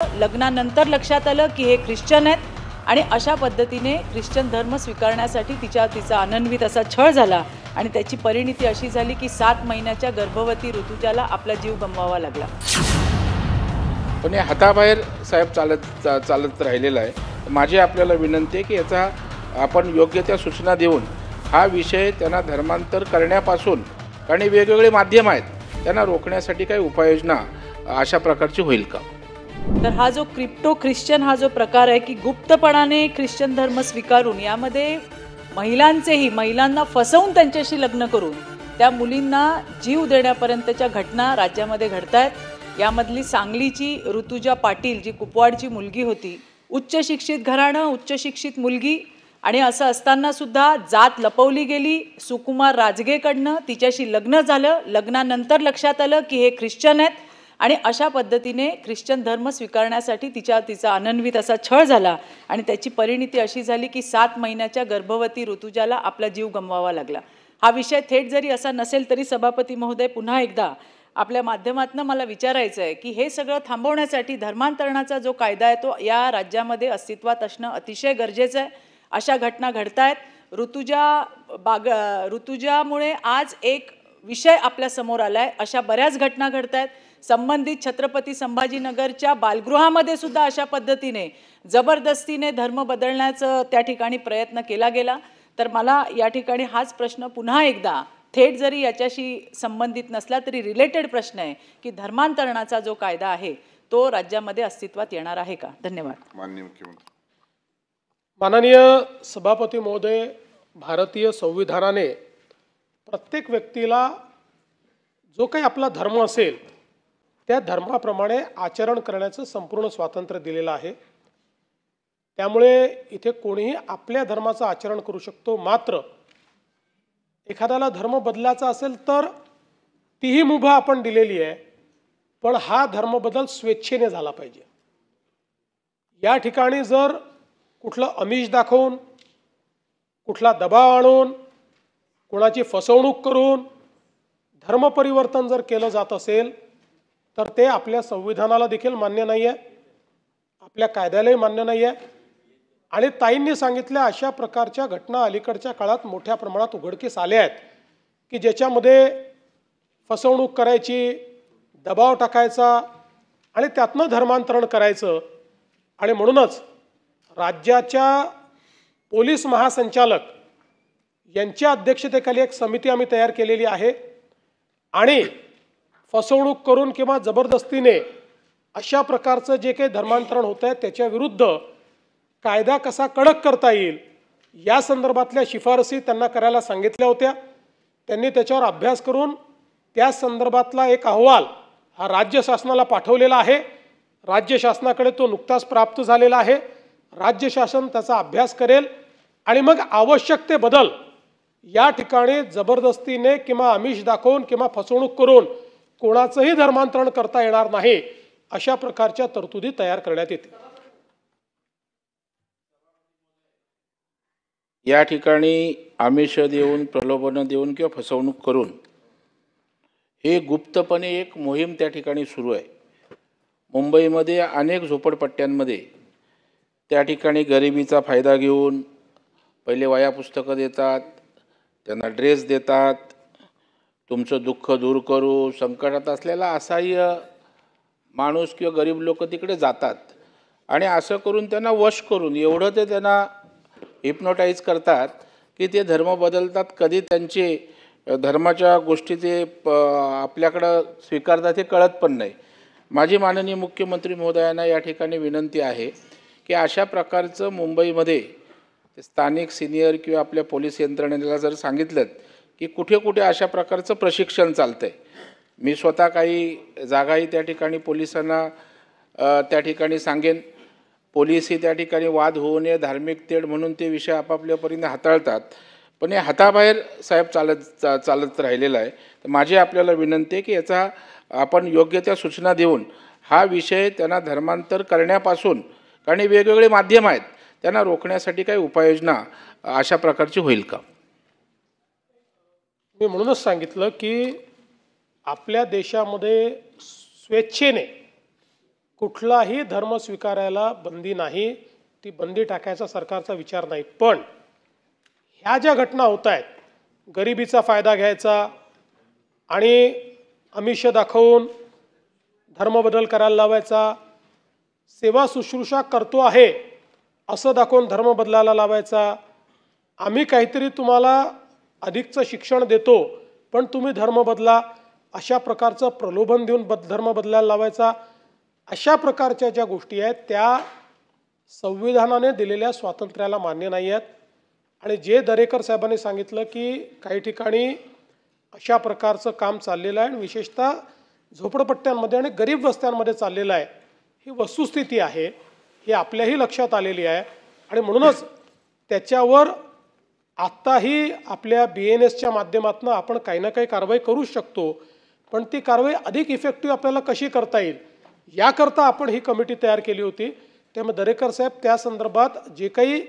लग्नानंतर लक्षात आलं की हे ख्रिश्चन आहेत आणि अशा पद्धतीने ख्रिश्चन धर्म स्वीकारण्यासाठी तिचा अनन्वित असा छळ झाला आणि त्याची परिणिती अशी झाली की 7 महिन्याच्या गर्भवती ऋतुजाला आपला जीव गमवावा लागला। पण हे हाताबाहेर साहेब चालत राहिलेला आहे। माझी आपल्याला विनंती आहे की याचा आपण योग्य त्या सूचना देऊन हा विषय त्यांना धर्मांतर करण्यापासून, कारण वेगवेगळे माध्यम आहेत, त्यांना रोखण्यासाठी काही उपाययोजना अशा प्रकारची होईल का? तर हा जो क्रिप्टो ख्रिश्चन हा जो प्रकार आहे की गुप्तपणाने ख्रिश्चन धर्म स्वीकारून यामध्ये महिलांना फसवून त्यांच्याशी लग्न करून त्या मुलींना जीव देण्यापर्यंतच्या घटना राज्यामध्ये घडतायत। यामधली सांगलीची ऋतुजा पाटील जी कुपवाडची मुलगी होती, उच्च शिक्षित घराणं, उच्च शिक्षित मुलगी, आणि असं असताना सुद्धा जात लपवली गेली। सुकुमार राजगेकडनं तिच्याशी लग्न झालं, लग्नानंतर लक्षात आलं की हे ख्रिश्चन आहेत आणि अशा पद्धतीने ख्रिश्चन धर्म स्वीकारण्यासाठी तिचा अनन्वित असा छळ झाला आणि त्याची परिणिती अशी झाली की 7 महिन्याच्या गर्भवती ऋतुजाला आपला जीव गमवावा लागला। हा विषय थेट जरी असा नसेल तरी सभापती महोदय पुन्हा एकदा आपल्या माध्यमातून मला विचारायचं आहे की हे सगळं थांबवण्यासाठी धर्मांतरणाचा जो कायदा आहे तो या राज्यामध्ये अस्तित्वात असणं अतिशय गरजेचं आहे। अशा घटना घडतायत। ऋतुजामुळे आज एक विषय आपल्या समोर आलाय, अशा बऱ्याच घटना घडतायत। संबंधित छत्रपती संभाजीनगरच्या बालगृहामध्ये सुद्धा अशा पद्धतीने जबरदस्तीने धर्म बदलण्याचा त्या ठिकाणी प्रयत्न केला गेला। तर मला या ठिकाणी हाच प्रश्न पुन्हा एकदा थेट जरी याच्याशी संबंधित नसला तरी रिलेटेड प्रश्न आहे की धर्मांतरणाचा जो कायदा आहे तो राज्यामध्ये अस्तित्वात येणार आहे का? धन्यवाद। माननीय मुख्यमंत्री। माननीय सभापती महोदय, भारतीय संविधानाने प्रत्येक व्यक्तीला जो काही आपला धर्म असेल त्या धर्माप्रमाणे आचरण करण्याचं संपूर्ण स्वातंत्र्य दिलेलं आहे। त्यामुळे इथे कोणीही आपल्या धर्माचं आचरण करू शकतो। मात्र एखाद्याला धर्म बदलायचा असेल तर तीही मुभा आपण दिलेली आहे, पण हा धर्म बदल स्वेच्छेने झाला पाहिजे। या ठिकाणी जर कुठलं आमिष दाखवून, कुठला दबाव आणून, कोणाची फसवणूक करून धर्म परिवर्तन जर केलं जात असेल तर ते आपल्या संविधानाला देखील मान्य नाही आहे, आपल्या कायद्यालाही मान्य नाही आहे। आणि ताईंनी सांगितल्या अशा प्रकारच्या घटना अलीकडच्या काळात मोठ्या प्रमाणात उघडकीस आल्या आहेत की ज्याच्यामध्ये फसवणूक करायची, दबाव टाकायचा आणि त्यातनं धर्मांतरण करायचं। आणि म्हणूनच राज्याच्या पोलीस महासंचालक यांच्या अध्यक्षतेखाली एक समिती आम्ही तयार केलेली आहे आणि फसवणूक करून किंवा जबरदस्तीने अशा प्रकारचं जे काही धर्मांतरण होत आहे त्याच्या विरुद्ध कायदा कसा कडक करता येईल या संदर्भातल्या शिफारसी त्यांना करायला सांगितल्या होत्या। त्यांनी त्याच्यावर अभ्यास करून त्या संदर्भातला एक अहवाल हा राज्य शासनाला पाठवलेला आहे। राज्य शासनाकडे तो नुकताच प्राप्त झालेला आहे। राज्य शासन त्याचा अभ्यास करेल आणि मग आवश्यक ते बदल या ठिकाणी जबरदस्तीने किंवा आमिष दाखवून किंवा फसवणूक करून कोणाचंही धर्मांतरण करता येणार नाही अशा प्रकारच्या तरतुदी तयार करण्यात येतील। या ठिकाणी आमिष देऊन, प्रलोभन देऊन किंवा फसवणूक करून हे गुप्तपणे एक मोहीम त्या ठिकाणी सुरू आहे। मुंबईमध्ये अनेक झोपडपट्ट्यांमध्ये त्या ठिकाणी गरिबीचा फायदा घेऊन पहिले वह्या पुस्तकं देतात, त्यांना ड्रेस देतात, तुमचं दुःख दूर करू, संकटात असलेला असहाय्य माणूस किंवा गरीब लोक तिकडे जातात आणि असं करून त्यांना वश करून एवढं ते त्यांना हिप्नोटाईज करतात की ते धर्म बदलतात। कधी त्यांचे धर्माच्या गोष्टी ते आपल्याकडं स्वीकारतात हे कळत पण नाही। माझी माननीय मुख्यमंत्री महोदयांना या ठिकाणी विनंती आहे की अशा प्रकारचं मुंबईमध्ये स्थानिक सिनियर किंवा आपल्या पोलीस यंत्रणेला जर सांगितलं की कुठे कुठे अशा प्रकारचं प्रशिक्षण चालतंय, मी स्वतः काही जागाही त्या ठिकाणी पोलिसांना त्या ठिकाणी सांगेन। पोलीसही त्या ठिकाणी वाद होऊ नये, धार्मिक तेढ म्हणून ते विषय आपापल्या परीने हाताळतात, पण हे हाताबाहेर साहेब चालत राहिलेला आहे। तर माझी आपल्याला विनंती आहे की याचा आपण योग्य त्या सूचना देऊन हा विषय त्यांना धर्मांतर करण्यापासून, कारण वेगवेगळे माध्यम आहेत, त्यांना रोखण्यासाठी काही उपाययोजना अशा प्रकारची होईल का? मी म्हणूनच सांगितलं की आपल्या देशामध्ये स्वेच्छेने कुठलाही धर्म स्वीकारायला बंदी नाही, ती बंदी टाकायचा सरकारचा विचार नाही. पण ह्या ज्या घटना होत आहेत, गरिबीचा फायदा घ्यायचा आणि आमिष दाखवून धर्मबदल करायला लावायचा, सेवा शुश्रूषा करतो आहे असं दाखवून धर्म बदलायला लावायचा, आम्ही काहीतरी तुम्हाला अधिकचं शिक्षण देतो पण तुम्ही धर्म बदला, अशा प्रकारचं प्रलोभन देऊन धर्म बदलायला लावायचा, अशा प्रकारच्या ज्या गोष्टी आहेत त्या संविधानाने दिलेल्या स्वातंत्र्याला मान्य नाही आहेत. आणि जे दरेकर साहेबांनी सांगितलं की काही ठिकाणी अशा प्रकारचं काम चाललेलं आहे आणि विशेषतः झोपडपट्ट्यांमध्ये आणि गरीब वस्त्यांमध्ये चाललेलं आहे, ही वस्तुस्थिती आहे, ही आपल्याही लक्षात आलेली आहे. आणि म्हणूनच त्याच्यावर आत्ताही आपल्या BNSच्या माध्यमातून आपण काही ना काही कारवाई करू शकतो, पण ती कारवाई अधिक इफेक्टिव्ह आपल्याला कशी करता येईल याकरता आपण ही कमिटी तयार केली होती. त्यामुळे दरेकर साहेब त्या संदर्भात जे काही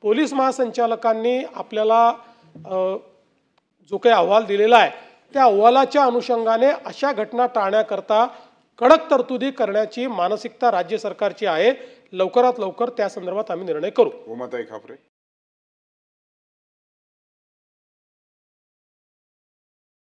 पोलीस महासंचालकांनी आपल्याला जो काही अहवाल दिलेला आहे त्या अहवालाच्या अनुषंगाने अशा घटना टाळण्याकरता कडक तरतुदी करण्याची मानसिकता राज्य सरकारची आहे. लवकरात लवकर त्या संदर्भात आम्ही निर्णय करू. उमाताई खापरे.